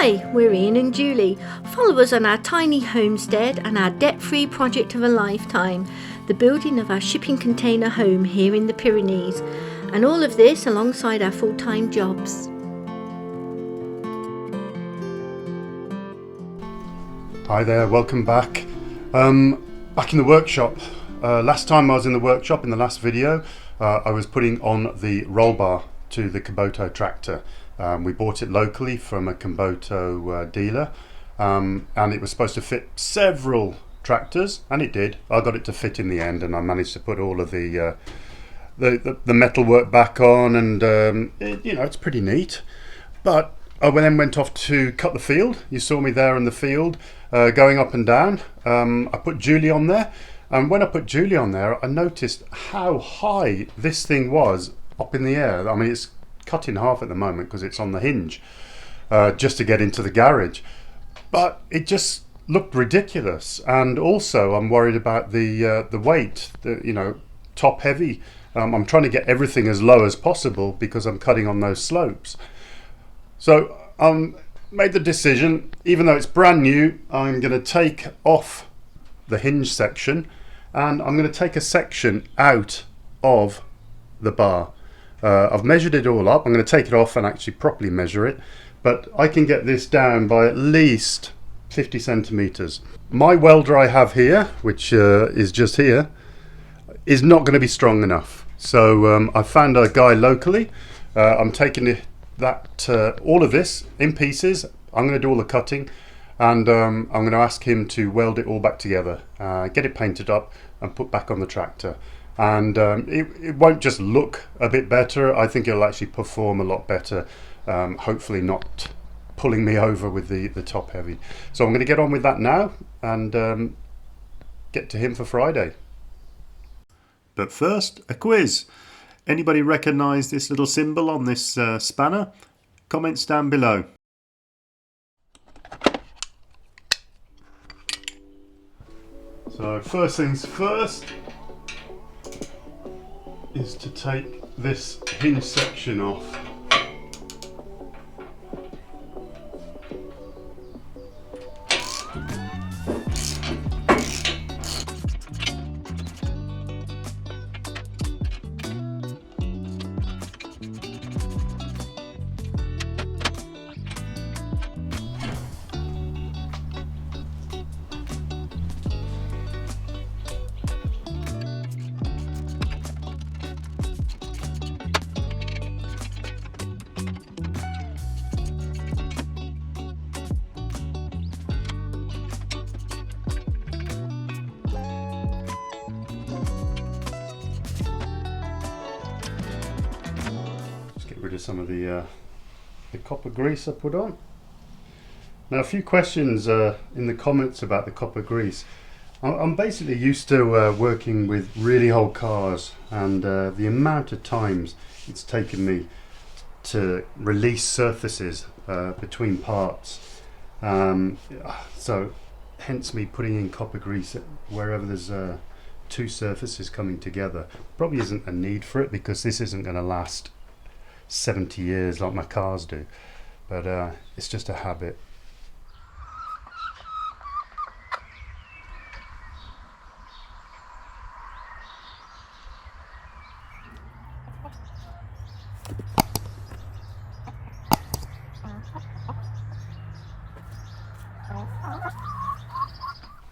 Hi, we're Ian and Julie. Follow us on our tiny homestead and our debt-free project of a lifetime, the building of our shipping container home here in the Pyrenees, and all of this alongside our full-time jobs. Hi there, welcome back. Back in the workshop. Last time I was in the workshop, in the last video, I was putting on the roll bar to the Kubota tractor. We bought it locally from a Kubota dealer, and it was supposed to fit several tractors, and it did. I got it to fit in the end, and I managed to put all of the metal work back on, and it's pretty neat. But I then went off to cut the field. You saw me there in the field, going up and down. I put Julie on there, and when I put Julie on there, I noticed how high this thing was up in the air. I mean, it's cut in half at the moment because it's on the hinge, just to get into the garage. But it just looked ridiculous, and also I'm worried about the weight. Top heavy. I'm trying to get everything as low as possible because I'm cutting on those slopes. So made the decision, even though it's brand new, I'm going to take off the hinge section, and I'm going to take a section out of the bar. I've measured it all up. I'm going to take it off and actually properly measure it, but I can get this down by at least 50 centimeters. My welder I have here, which is just here, is not going to be strong enough. So I found a guy locally. I'm taking all of this in pieces. I'm going to do all the cutting, and I'm going to ask him to weld it all back together, get it painted up and put back on the tractor. And it won't just look a bit better, I think it'll actually perform a lot better, hopefully not pulling me over with the top heavy. So I'm going to get on with that now and get to him for Friday. But first, a quiz. Anybody recognise this little symbol on this spanner? Comments down below. So first things first is to take this hinge section off. Rid of some of the copper grease I put on. Now, a few questions in the comments about the copper grease. I'm basically used to working with really old cars, and the amount of times it's taken me to release surfaces between parts. So hence me putting in copper grease wherever there's two surfaces coming together. Probably isn't a need for it because this isn't going to last 70 years like my cars do, but it's just a habit.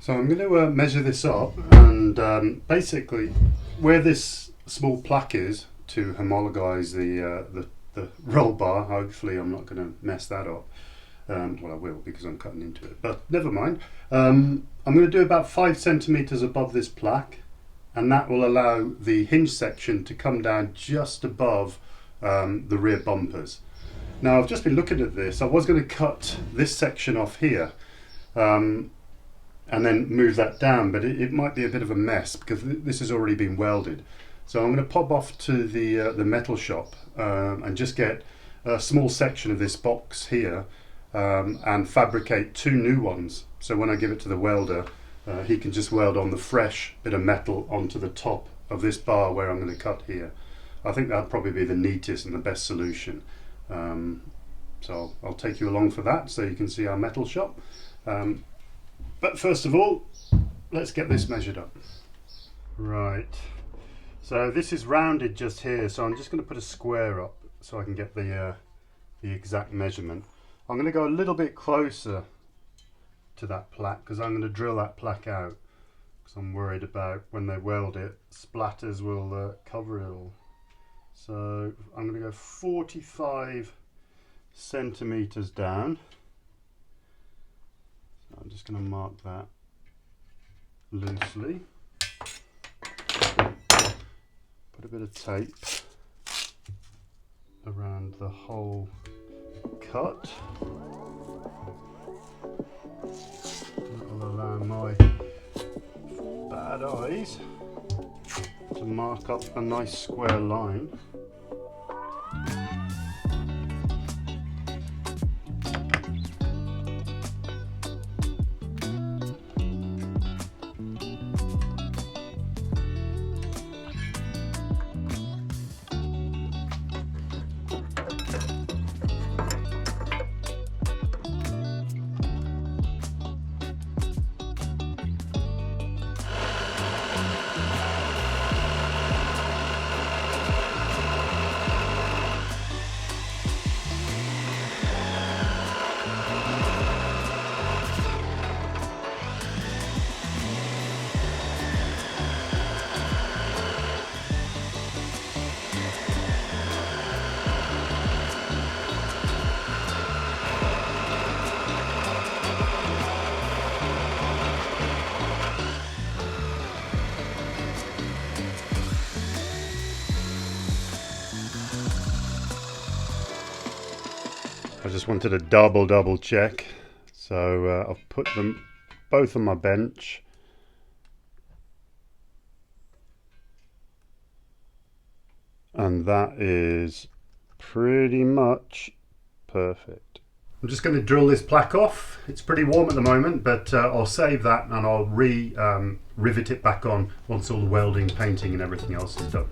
So I'm going to measure this up, and basically where this small plaque is to homologize the roll bar. Hopefully I'm not going to mess that up. Well, I will because I'm cutting into it, but never mind. I'm going to do about 5 centimeters above this plaque, and that will allow the hinge section to come down just above the rear bumpers. Now, I've just been looking at this. I was going to cut this section off here and then move that down, but it might be a bit of a mess because this has already been welded. So I'm going to pop off to the metal shop and just get a small section of this box here and fabricate 2 new ones. So when I give it to the welder, he can just weld on the fresh bit of metal onto the top of this bar where I'm going to cut here. I think that'd probably be the neatest and the best solution. So I'll take you along for that so you can see our metal shop. But first of all, let's get this measured up. Right, so this is rounded just here, so I'm just going to put a square up so I can get the exact measurement. I'm going to go a little bit closer to that plaque because I'm going to drill that plaque out, because I'm worried about when they weld it, splatters will cover it all. So I'm going to go 45 centimeters down. So I'm just going to mark that loosely. Put a bit of tape around the whole cut. That'll allow my bad eyes to mark up a nice square line. I just wanted a double check, so I've put them both on my bench. And that is pretty much perfect. I'm just going to drill this plaque off. It's pretty warm at the moment, but I'll save that and I'll rivet it back on once all the welding, painting and everything else is done.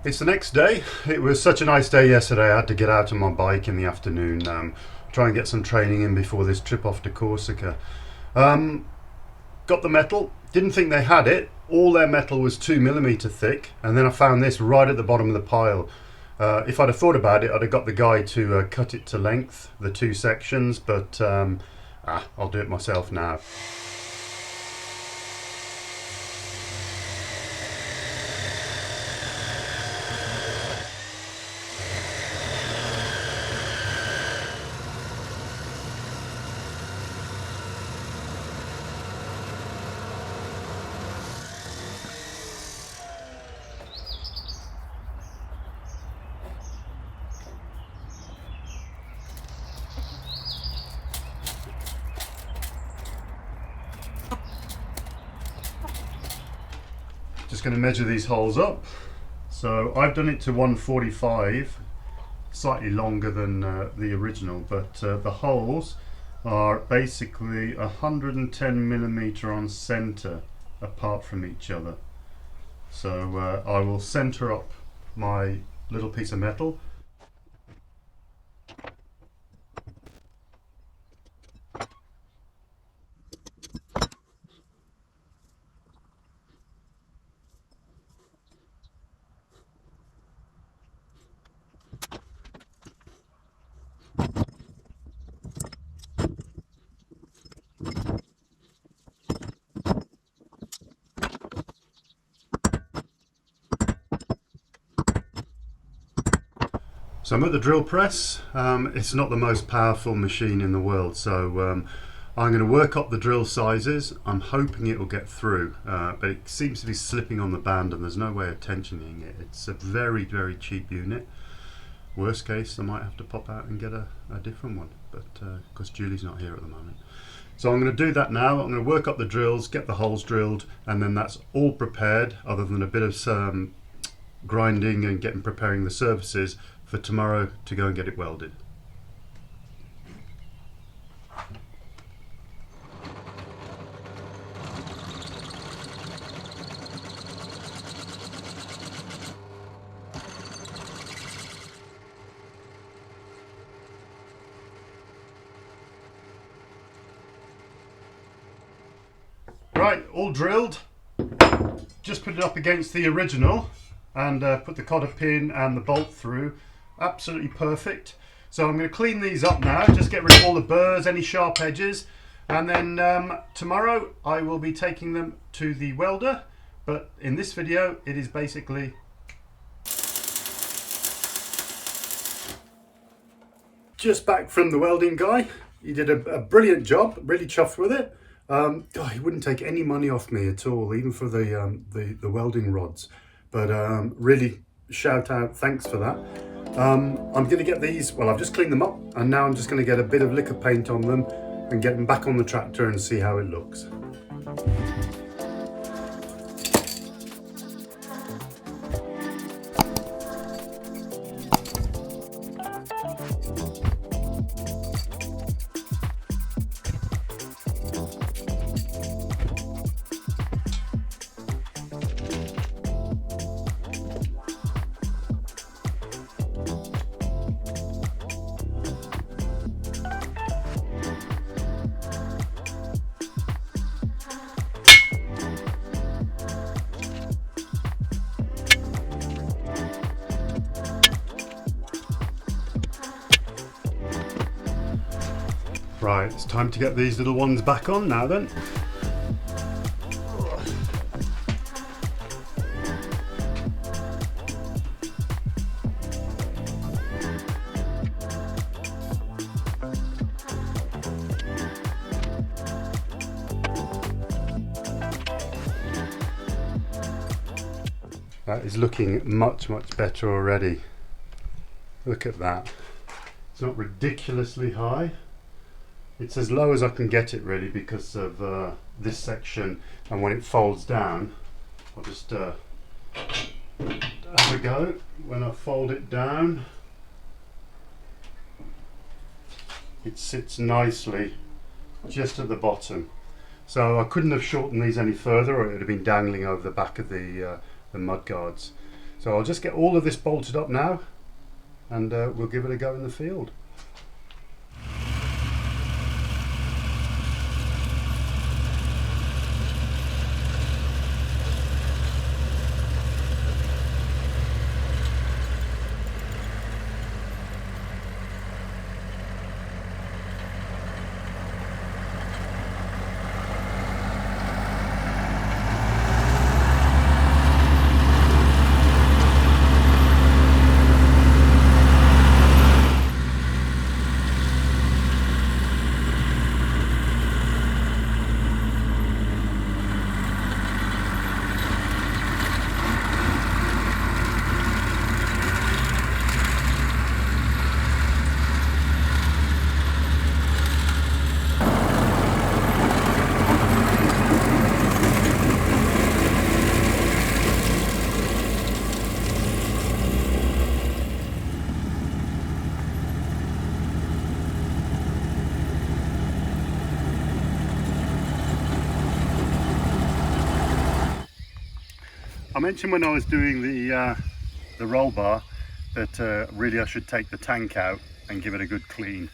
It's the next day. It was such a nice day yesterday. I had to get out on my bike in the afternoon, try and get some training in before this trip off to Corsica. Got the metal, didn't think they had it. All their metal was 2mm thick, and then I found this right at the bottom of the pile. If I'd have thought about it, I'd have got the guy to cut it to length, the two sections, but I'll do it myself now. Just going to measure these holes up. So I've done it to 145, slightly longer than the original, but the holes are basically 110mm on center apart from each other. So I will center up my little piece of metal. So I'm at the drill press. It's not the most powerful machine in the world, so I'm going to work up the drill sizes. I'm hoping it will get through, but it seems to be slipping on the band and there's no way of tensioning it. It's a very, very cheap unit. Worst case, I might have to pop out and get a different one, but because Julie's not here at the moment. So I'm going to do that now. I'm going to work up the drills, get the holes drilled, and then that's all prepared, other than a bit of grinding and preparing the surfaces for tomorrow to go and get it welded. Right, all drilled. Just put it up against the original and put the cotter pin and the bolt through. Absolutely perfect. So I'm going to clean these up now, just get rid of all the burrs, any sharp edges, and then tomorrow I will be taking them to the welder. But in this video it is basically just back from the welding guy. He did a brilliant job, really chuffed with it. He wouldn't take any money off me at all, even for the welding rods. But really shout out, thanks for that. I'm going to get these, well, I've just cleaned them up, and now I'm just going to get a bit of liquor paint on them and get them back on the tractor and see how it looks. Right, it's time to get these little ones back on now then. That is looking much better already. Look at that. It's not ridiculously high. It's as low as I can get it really because of this section, and when it folds down, I'll just have a go. When I fold it down, it sits nicely just at the bottom. So I couldn't have shortened these any further, or it would have been dangling over the back of the mud guards. So I'll just get all of this bolted up now, and we'll give it a go in the field. I mentioned when I was doing the roll bar that really I should take the tank out and give it a good clean.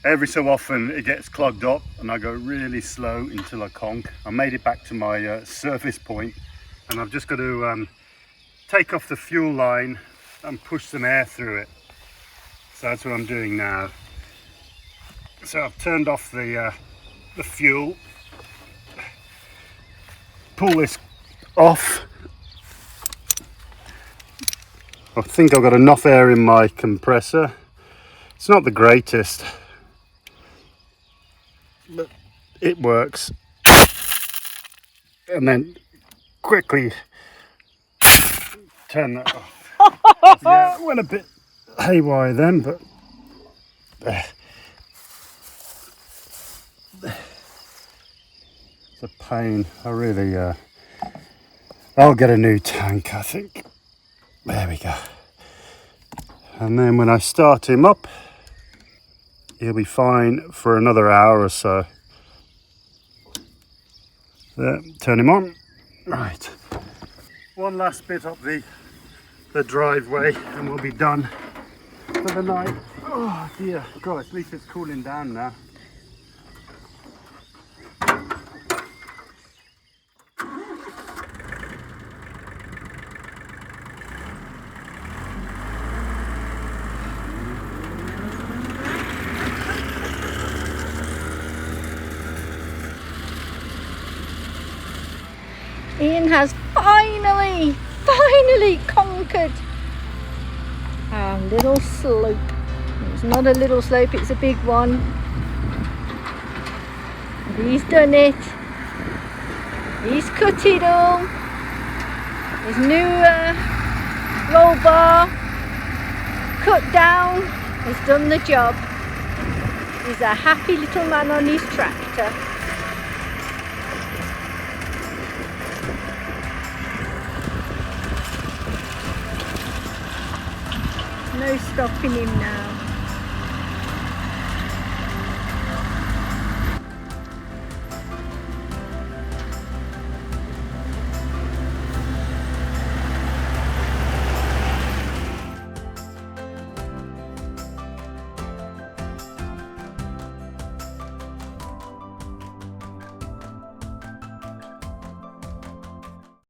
Every so often it gets clogged up and I go really slow until I conk. I made it back to my surface point, and I've just got to take off the fuel line and push some air through it. So that's what I'm doing now. So I've turned off the fuel, pull this off, I think I've got enough air in my compressor. It's not the greatest, but it works. And then quickly turn that off. Yeah, it went a bit haywire then, but it's a pain. I really I'll get a new tank, I think. There we go. And then when I start him up, he'll be fine for another hour or so. There, turn him on. Right. One last bit up the driveway and we'll be done for the night. Oh dear, God, at least it's cooling down now. Ian has finally conquered our little slope. It's not a little slope, it's a big one. And he's done it. He's cut it all. His new roll bar cut down has done the job. He's a happy little man on his tractor. No stopping him now.